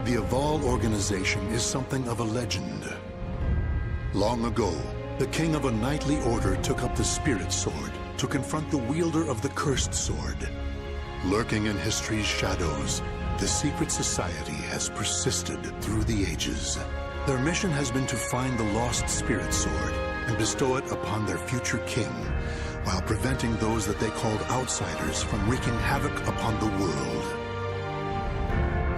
The Aval organization is something of a legend. Long ago, the king of a knightly order took up the Spirit Sword to confront the wielder of the Cursed Sword. Lurking in history's shadows, the secret society has persisted through the ages. Their mission has been to find the lost Spirit Sword and bestow it upon their future king, while preventing those that they called outsiders from wreaking havoc upon the world.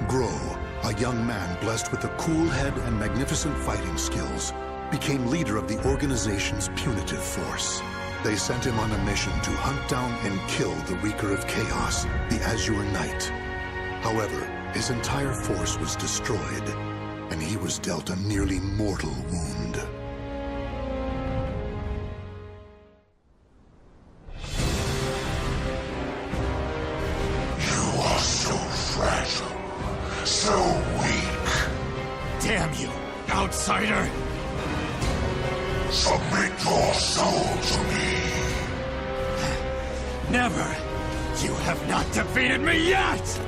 Groh, a young man blessed with a cool head and magnificent fighting skills, became leader of the organization's punitive force. They sent him on a mission to hunt down and kill the Wreaker of Chaos, the Azure Knight. However, his entire force was destroyed, and he was dealt a nearly mortal wound. You are so fragile, so weak. Damn you, outsider! Submit your soul to me. Never! You have not defeated me yet!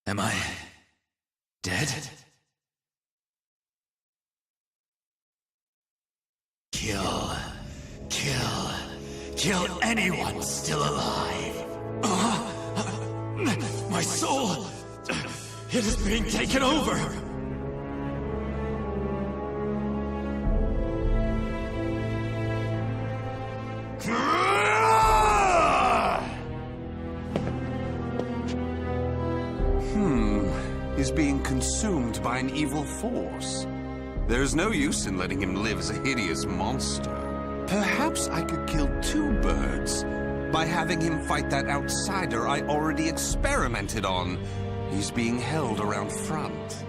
Am I dead? Kill anyone still alive. My soul, it is being taken over. Is being consumed by an evil force. There's no use in letting him live as a hideous monster. Perhaps I could kill two birds by having him fight that outsider I already experimented on. He's being held around front.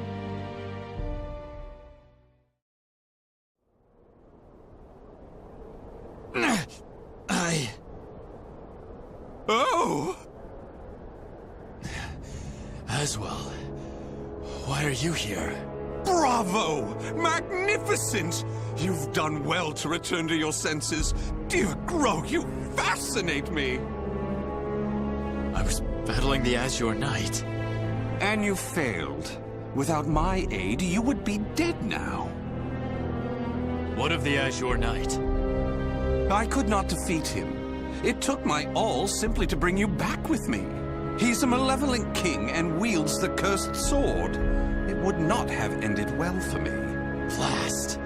Oh! Aswell, why are you here? Bravo! Magnificent! You've done well to return to your senses. Dear Groh, you fascinate me! I was battling the Azure Knight. And you failed. Without my aid, you would be dead now. What of the Azure Knight? I could not defeat him. It took my all simply to bring you back with me. He's a malevolent king and wields the cursed sword. It would not have ended well for me. Blast!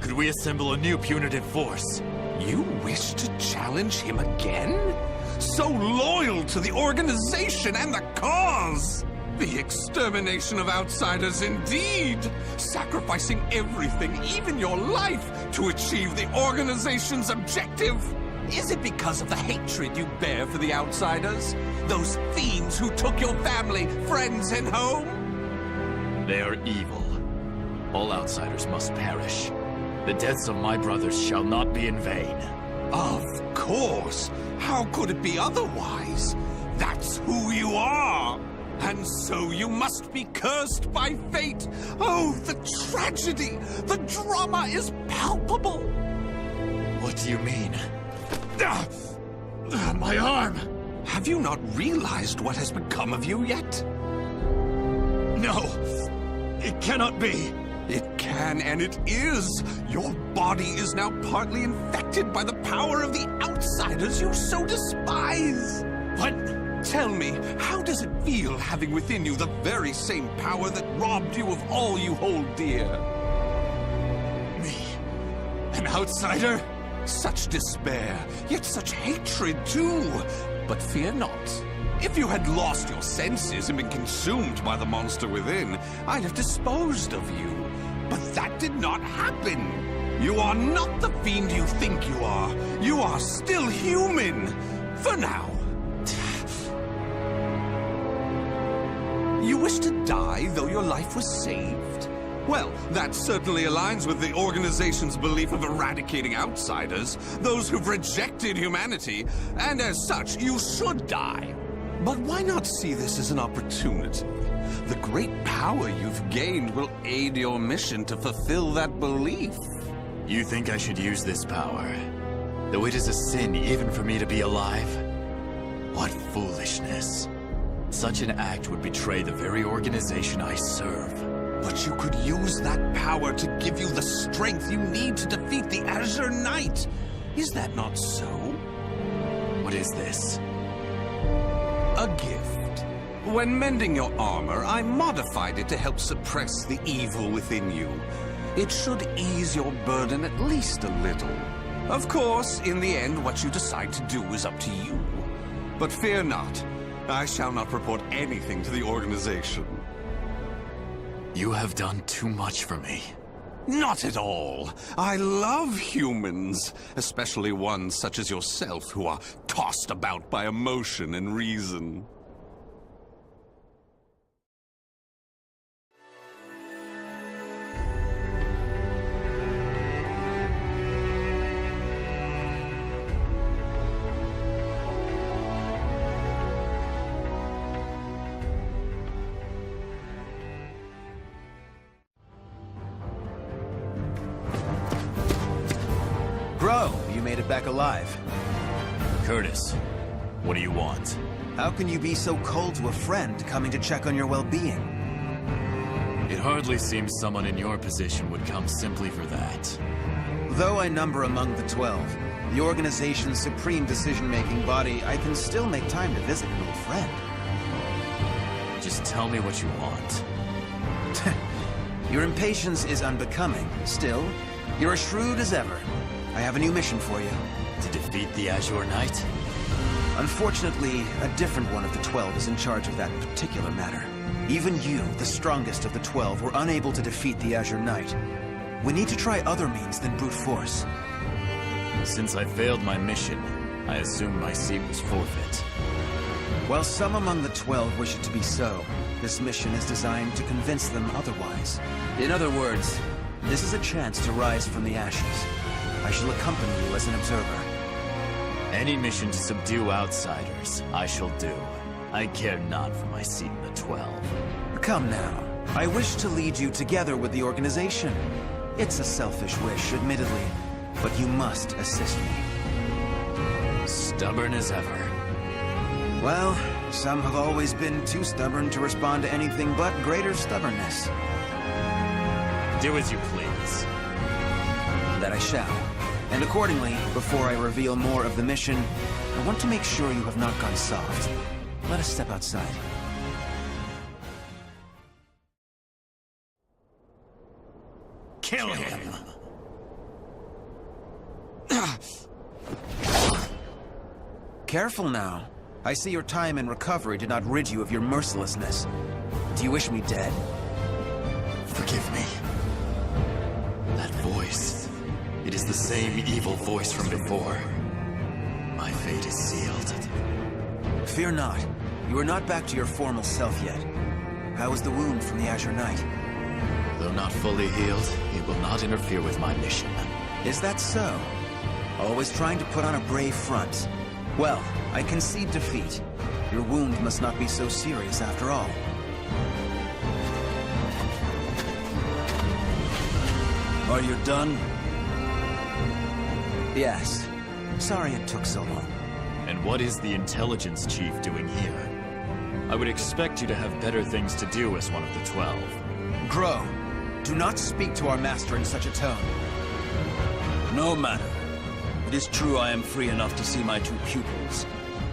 Could we assemble a new punitive force? You wish to challenge him again? So loyal to the organization and the cause! The extermination of outsiders indeed! Sacrificing everything, even your life, to achieve the organization's objective! Is it because of the hatred you bear for the outsiders? Those fiends who took your family, friends, and home? They are evil. All outsiders must perish. The deaths of my brothers shall not be in vain. Of course! How could it be otherwise? That's who you are! And so you must be cursed by fate! Oh, the tragedy! The drama is palpable! What do you mean? My arm! Have you not realized what has become of you yet? No! It cannot be! It can, and it is! Your body is now partly infected by the power of the outsiders you so despise! What? Tell me, how does it feel having within you the very same power that robbed you of all you hold dear? Me? An outsider? Such despair, yet such hatred too! But fear not. If you had lost your senses and been consumed by the monster within, I'd have disposed of you. But that did not happen. You are not the fiend you think you are. You are still human. For now. You wish to die, though your life was saved? Well, that certainly aligns with the organization's belief of eradicating outsiders, those who've rejected humanity, and as such, you should die. But why not see this as an opportunity? The great power you've gained will aid your mission to fulfill that belief. You think I should use this power? Though it is a sin even for me to be alive? What foolishness. Such an act would betray the very organization I serve. But you could use that power to give you the strength you need to defeat the Azure Knight. Is that not so? What is this? A gift. When mending your armor, I modified it to help suppress the evil within you. It should ease your burden at least a little. Of course, in the end, what you decide to do is up to you. But fear not. I shall not report anything to the organization. You have done too much for me. Not at all. I love humans, especially ones such as yourself who are tossed about by emotion and reason. Groh, you made it back alive. Curtis, what do you want? How can you be so cold to a friend coming to check on your well-being? It hardly seems someone in your position would come simply for that. Though I number among the 12, the organization's supreme decision-making body, I can still make time to visit an old friend. Just tell me what you want. Your impatience is unbecoming. Still, you're as shrewd as ever. I have a new mission for you. To defeat the Azure Knight? Unfortunately, a different one of the 12 is in charge of that particular matter. Even you, the strongest of the 12, were unable to defeat the Azure Knight. We need to try other means than brute force. Since I failed my mission, I assumed my seat was forfeit. While some among the 12 wish it to be so, this mission is designed to convince them otherwise. In other words, this is a chance to rise from the ashes. I shall accompany you as an observer. Any mission to subdue outsiders, I shall do. I care not for my seat in the 12. Come now. I wish to lead you together with the organization. It's a selfish wish, admittedly, but you must assist me. Stubborn as ever. Well, some have always been too stubborn to respond to anything but greater stubbornness. Do as you please. That I shall. And accordingly, before I reveal more of the mission, I want to make sure you have not gone soft. Let us step outside. Kill him! Careful now. I see your time and recovery did not rid you of your mercilessness. Do you wish me dead? Forgive me. That voice. It is the same evil voice from before. My fate is sealed. Fear not. You are not back to your formal self yet. How is the wound from the Azure Knight? Though not fully healed, it will not interfere with my mission. Is that so? Always trying to put on a brave front. Well, I concede defeat. Your wound must not be so serious after all. Are you done? Yes. Sorry it took so long. And what is the intelligence chief doing here? I would expect you to have better things to do as one of the 12. Groh, do not speak to our master in such a tone. No matter. It is true I am free enough to see my two pupils.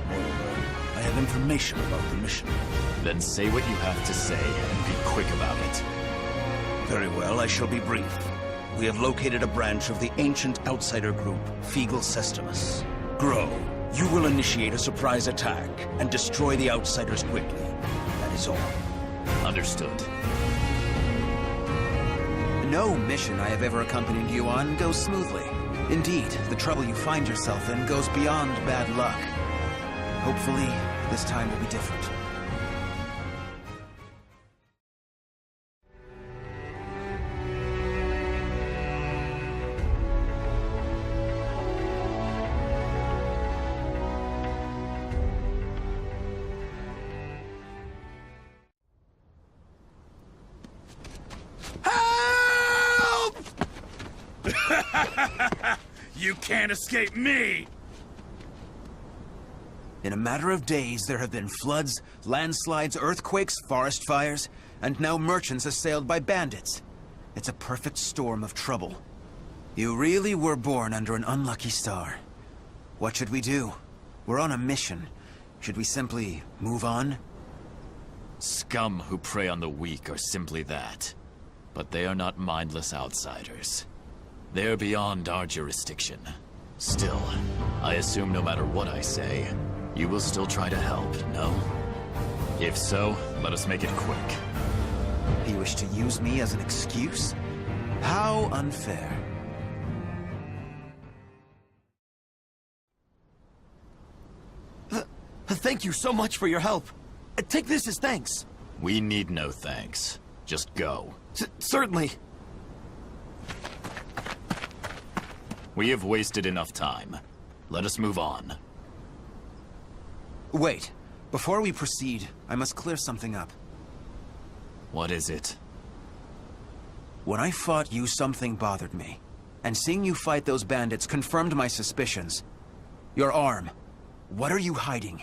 Moreover, I have information about the mission. Then say what you have to say and be quick about it. Very well, I shall be brief. We have located a branch of the ancient outsider group, Feegle Sestimus. Groh, you will initiate a surprise attack and destroy the outsiders quickly. That is all. Understood. No mission I have ever accompanied you on goes smoothly. Indeed, the trouble you find yourself in goes beyond bad luck. Hopefully, this time will be different. Help! You can't escape me! In a matter of days, there have been floods, landslides, earthquakes, forest fires, and now merchants assailed by bandits. It's a perfect storm of trouble. You really were born under an unlucky star. What should we do? We're on a mission. Should we simply move on? Scum who prey on the weak are simply that. But they are not mindless outsiders. They're beyond our jurisdiction. Still, I assume no matter what I say, you will still try to help, no? If so, let us make it quick. You wish to use me as an excuse? How unfair. Thank you so much for your help. Take this as thanks. We need no thanks. Just go. Certainly. We have wasted enough time. Let us move on. Wait. Before we proceed, I must clear something up. What is it? When I fought you, something bothered me. And seeing you fight those bandits confirmed my suspicions. Your arm. What are you hiding?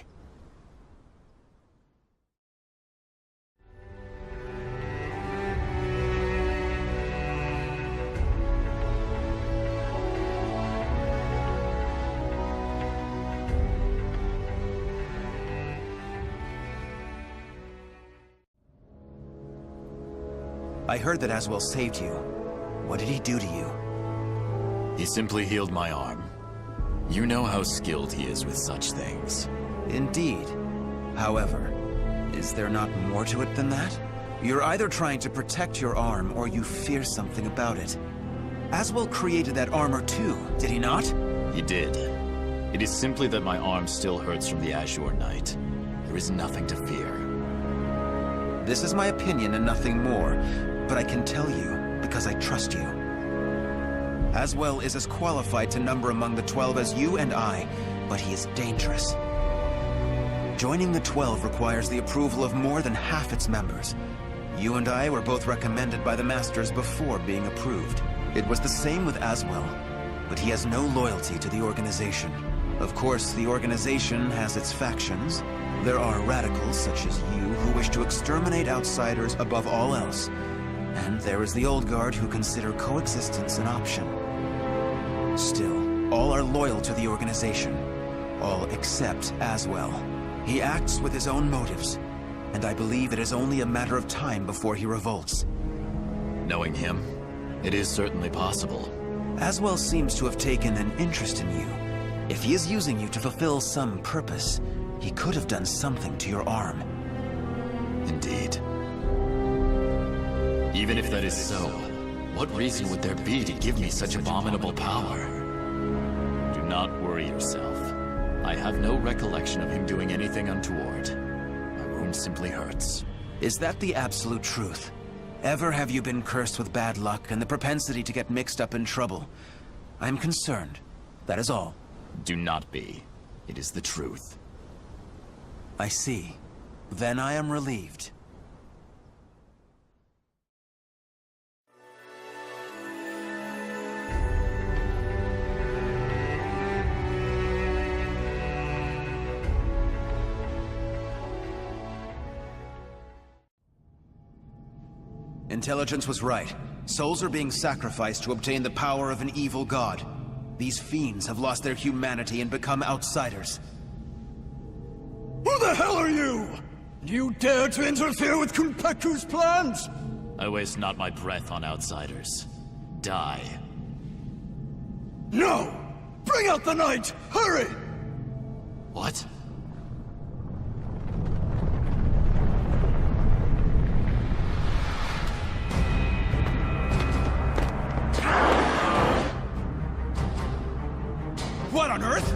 I heard that Aswell saved you. What did he do to you? He simply healed my arm. You know how skilled he is with such things. Indeed. However, is there not more to it than that? You're either trying to protect your arm, or you fear something about it. Aswell created that armor too, did he not? He did. It is simply that my arm still hurts from the Azure Knight. There is nothing to fear. This is my opinion and nothing more, but I can tell you because I trust you. Aswell is as qualified to number among the 12 as you and I, but he is dangerous. Joining the 12 requires the approval of more than half its members. You and I were both recommended by the Masters before being approved. It was the same with Aswell, but he has no loyalty to the organization. Of course, the organization has its factions. There are radicals such as you who wish to exterminate outsiders above all else. And there is the old guard who consider coexistence an option. Still, all are loyal to the organization. All except Aswell. He acts with his own motives, and I believe it is only a matter of time before he revolts. Knowing him, it is certainly possible. Aswell seems to have taken an interest in you. If he is using you to fulfill some purpose, he could have done something to your arm. Indeed. Even if that is so, what reason would there be to give me such abominable power? Do not worry yourself. I have no recollection of him doing anything untoward. My wound simply hurts. Is that the absolute truth? Ever have you been cursed with bad luck and the propensity to get mixed up in trouble? I'm concerned. That is all. Do not be. It is the truth. I see. Then I am relieved. Intelligence was right. Souls are being sacrificed to obtain the power of an evil god. These fiends have lost their humanity and become outsiders. Who the hell are you? You dare to interfere with Kunpeku's plans? I waste not my breath on outsiders. Die. No! Bring out the knight! Hurry! What? What on earth?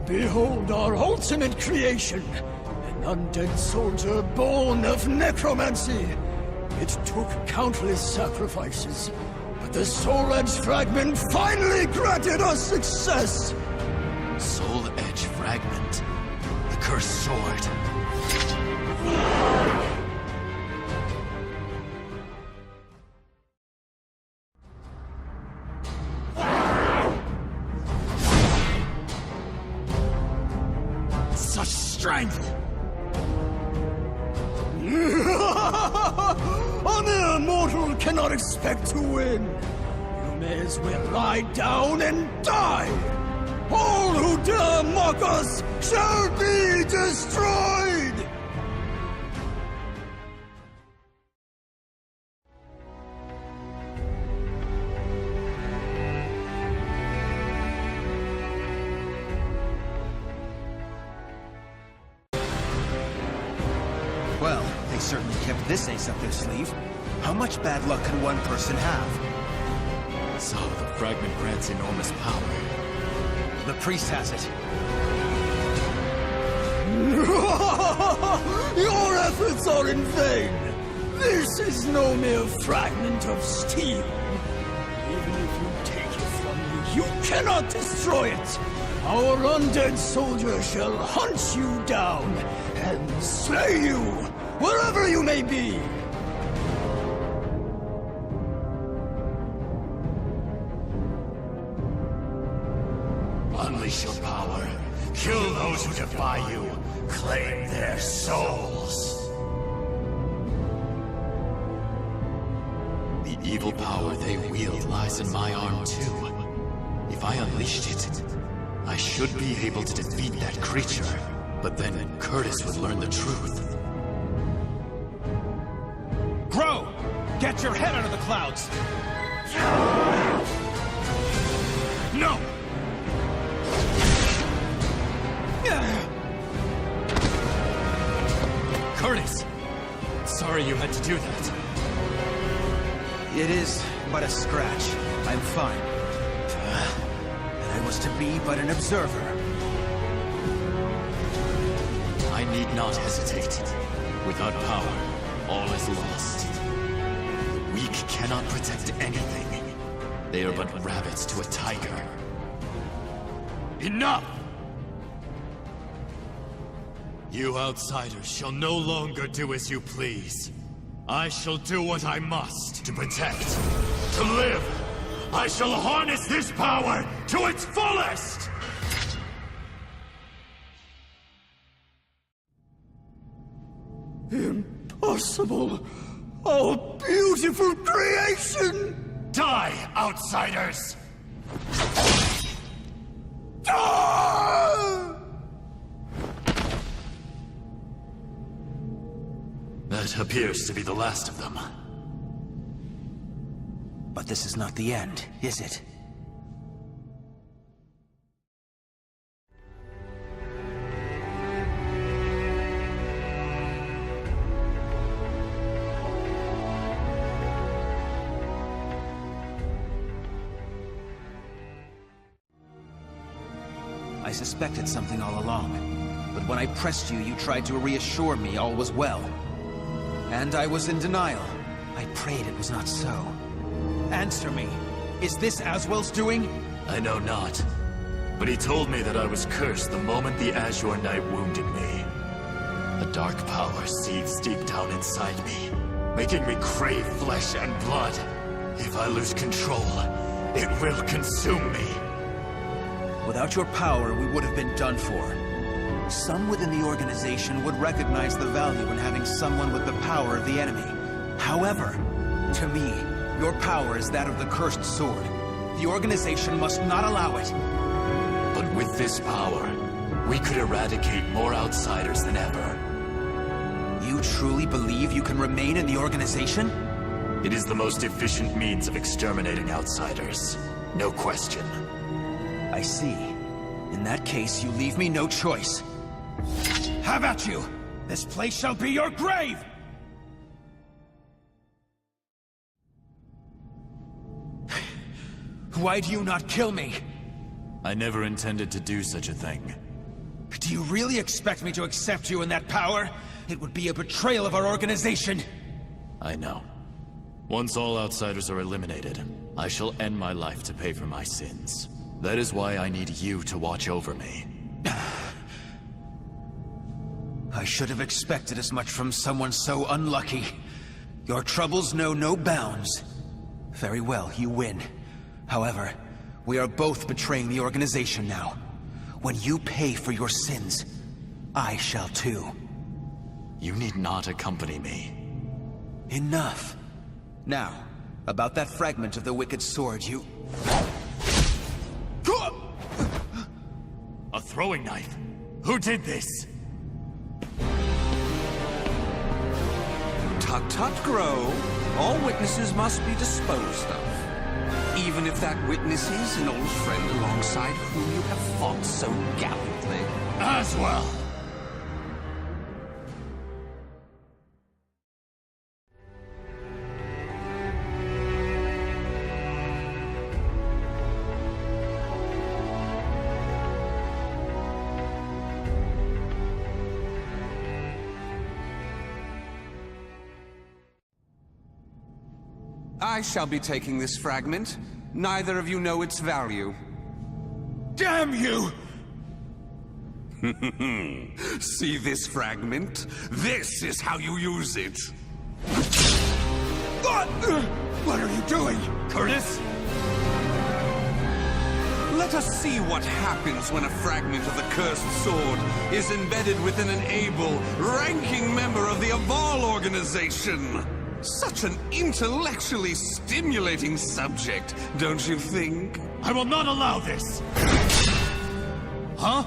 Behold our ultimate creation! An undead soldier born of necromancy! It took countless sacrifices, but the Soul Edge Fragment finally granted us success! Soul Edge Fragment. The cursed sword. cannot expect to win. You may as well lie down and die. All who dare mock us shall be destroyed! Well, they certainly kept this ace up their sleeve. How much bad luck can one person have? So, the fragment grants enormous power. The priest has it. Your efforts are in vain! This is no mere fragment of steel. Even if you take it from me, you cannot destroy it! Our undead soldier shall hunt you down and slay you, wherever you may be! Unleash your power. Kill those who defy you. Claim their souls. The evil power they wield lies in my arm too. If I unleashed it, I should be able to defeat that creature. But then Curtis would learn the truth. Groh! Get your head out of the clouds! No! Curtis! Sorry you had to do that. It is but a scratch. I'm fine. And I was to be but an observer. I need not hesitate. Without power, all is lost. The weak cannot protect anything. They are but rabbits to a tiger. Enough! You outsiders shall no longer do as you please. I shall do what I must to protect, To live, I shall harness this power to its fullest! Impossible! Our beautiful creation! Die, outsiders! Ah! That appears to be the last of them. But this is not the end, is it? I suspected something all along. But when I pressed you, you tried to reassure me all was well. And I was in denial. I prayed it was not so. Answer me. Is this Aswell's doing? I know not. But he told me that I was cursed the moment the Azure Knight wounded me. A dark power seethes deep down inside me, making me crave flesh and blood. If I lose control, it will consume me. Without your power, we would have been done for. Some within the organization would recognize the value in having someone with the power of the enemy. However, to me, your power is that of the cursed sword. The organization must not allow it. But with this power, we could eradicate more outsiders than ever. You truly believe you can remain in the organization? It is the most efficient means of exterminating outsiders. No question. I see. In that case, you leave me no choice. Have at you! This place shall be your grave! Why do you not kill me? I never intended to do such a thing. Do you really expect me to accept you in that power? It would be a betrayal of our organization. I know. Once all outsiders are eliminated, I shall end my life to pay for my sins. That is why I need you to watch over me. I should have expected as much from someone so unlucky. Your troubles know no bounds. Very well, you win. However, we are both betraying the organization now. When you pay for your sins, I shall too. You need not accompany me. Enough. Now, About that fragment of the Wicked Sword, you... A throwing knife? Who did this? Tut-tut, Groh. All witnesses must be disposed of. Even if that witness is an old friend alongside whom you have fought so gallantly. As well. I shall be taking this fragment. Neither of you know its value. Damn you! See this fragment? This is how you use it. What are you doing, Curtis? Let us see what happens when a fragment of the cursed sword is embedded within an able, ranking member of the Aval organization. Such an intellectually stimulating subject, don't you think? I will not allow this! Huh?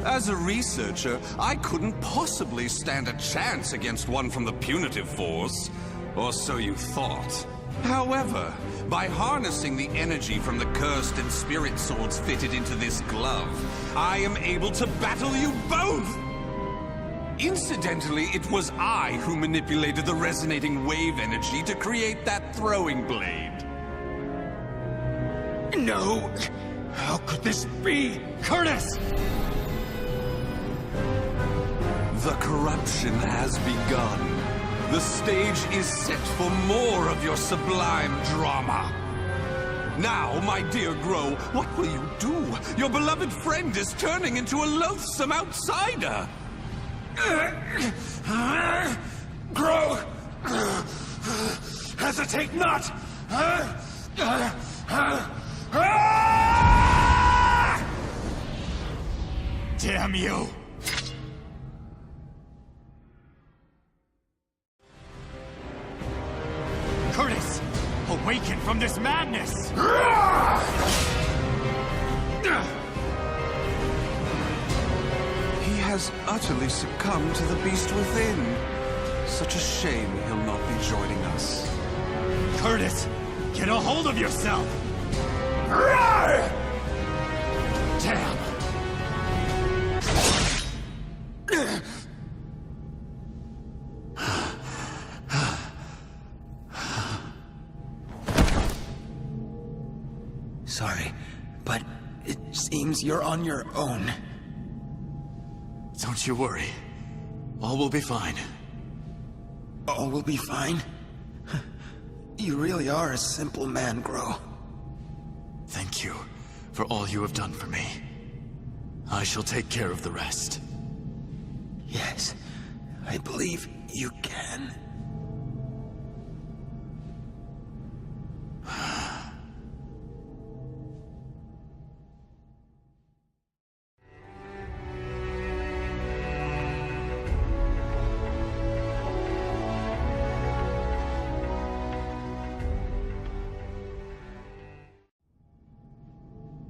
As a researcher, I couldn't possibly stand a chance against one from the punitive force. Or so you thought. However, by harnessing the energy from the cursed and spirit swords fitted into this glove, I am able to battle you both! Incidentally, it was I who manipulated the resonating wave energy to create that throwing blade. No! How could this be? Curtis! The corruption has begun. The stage is set for more of your sublime drama. Now, my dear Groh, what will you do? Your beloved friend is turning into a loathsome outsider! Groh! Hesitate not! Damn you! Curtis! Awaken from this madness! He has utterly succumbed to the beast within. Such a shame he'll not be joining us. Curtis! Get a hold of yourself! Damn! Sorry, but it seems you're on your own. Don't you worry. All will be fine. All will be fine? You really are a simple man, Groh. Thank you for all you have done for me. I shall take care of the rest. Yes, I believe you can.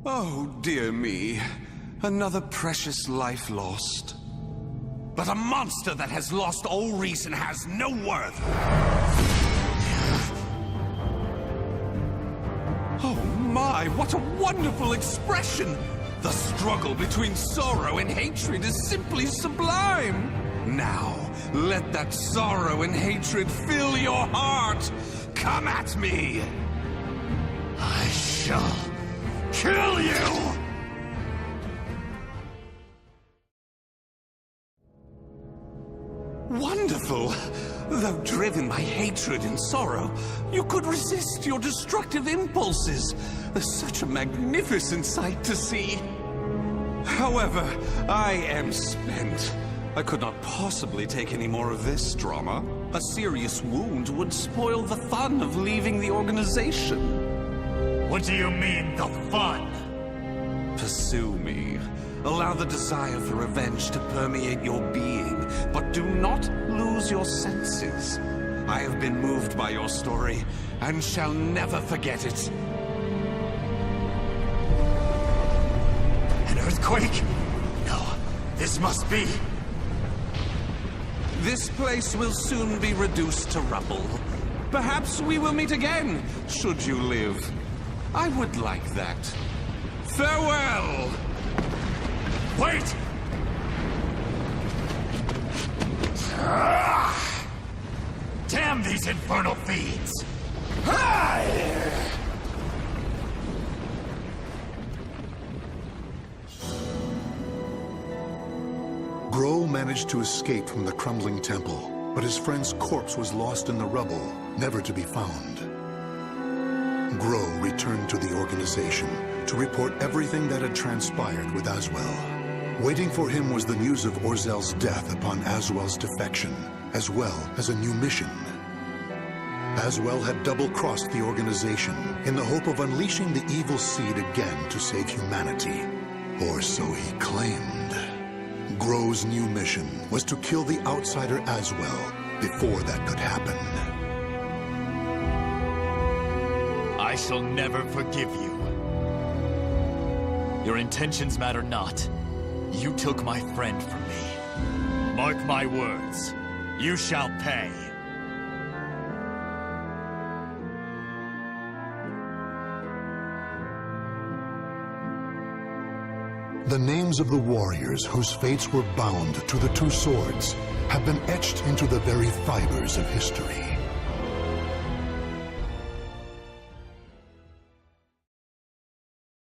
Oh, dear me. Another precious life lost. But a monster that has lost all reason has no worth. Oh my, what a wonderful expression! The struggle between sorrow and hatred is simply sublime. Now, let that sorrow and hatred fill your heart. Come at me. I shall kill you! Wonderful! Though driven by hatred and sorrow, you could resist your destructive impulses. Such a magnificent sight to see. However, I am spent. I could not possibly take any more of this drama. A serious wound would spoil the fun of leaving the organization. What do you mean, the fun? Pursue me. Allow the desire for revenge to permeate your being, but do not lose your senses. I have been moved by your story, and shall never forget it. An earthquake? No, this must be. This place will soon be reduced to rubble. Perhaps we will meet again, should you live. I would like that. Farewell! Wait! Damn these infernal fiends! Groh managed to escape from the crumbling temple, but his friend's corpse was lost in the rubble, never to be found. Groh returned to the organization to report everything that had transpired with Aswell. Waiting for him was the news of Orzel's death upon Aswell's defection, as well as a new mission. Aswell had double-crossed the organization in the hope of unleashing the evil seed again to save humanity. Or so he claimed. Groh's new mission was to kill the outsider Aswell before that could happen. I shall never forgive you. Your intentions matter not. You took my friend from me. Mark my words. You shall pay. The names of the warriors whose fates were bound to the two swords have been etched into the very fibers of history.